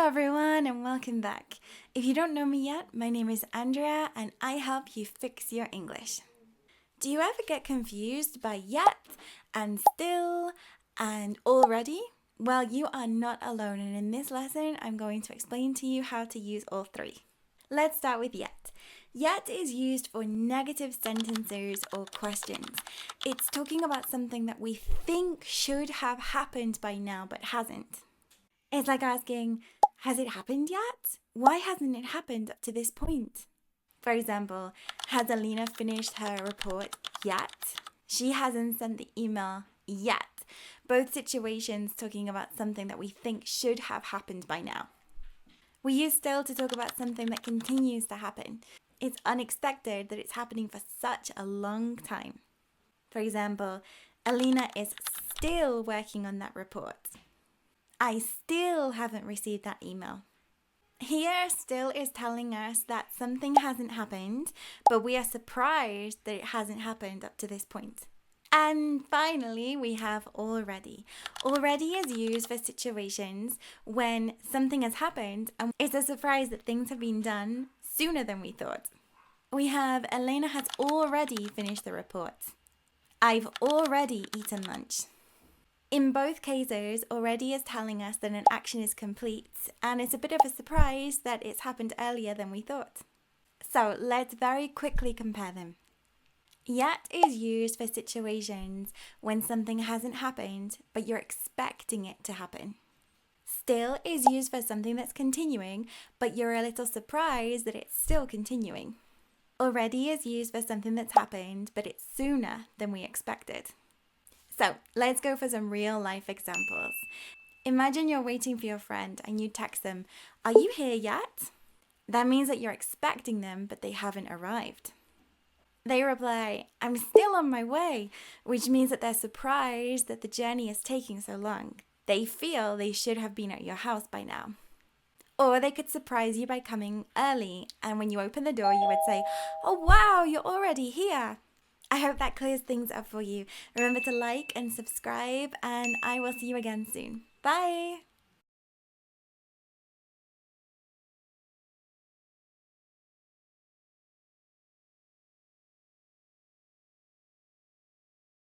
everyone, and welcome back. If you don't know me yet, my name is Andrea and I help you fix your English. Do you ever get confused by yet and still and already? Well, you are not alone, and in this lesson, I'm going to explain to you how to use all three. Let's start with yet. Yet is used for negative sentences or questions. It's talking about something that we think should have happened by now but hasn't. It's like asking, has it happened yet? Why hasn't it happened up to this point? For example, has Alina finished her report yet? She hasn't sent the email yet. Both situations talking about something that we think should have happened by now. We use still to talk about something that continues to happen. It's unexpected that it's happening for such a long time. For example, Alina is still working on that report. I still haven't received that email. Here, still is telling us that something hasn't happened, but we are surprised that it hasn't happened up to this point. And finally, we have already. Already is used for situations when something has happened and it's a surprise that things have been done sooner than we thought. We have Elena has already finished the report. I've already eaten lunch. In both cases, already is telling us that an action is complete, and it's a bit of a surprise that it's happened earlier than we thought. So let's very quickly compare them. Yet is used for situations when something hasn't happened, but you're expecting it to happen. Still is used for something that's continuing, but you're a little surprised that it's still continuing. Already is used for something that's happened, but it's sooner than we expected. So let's go for some real life examples. Imagine you're waiting for your friend and you text them, "Are you here yet?" That means that you're expecting them, but they haven't arrived. They reply, "I'm still on my way," which means that they're surprised that the journey is taking so long. They feel they should have been at your house by now. Or they could surprise you by coming early, and when you open the door, you would say, "Oh wow, you're already here." I hope that clears things up for you. Remember to like and subscribe, and I will see you again soon. Bye!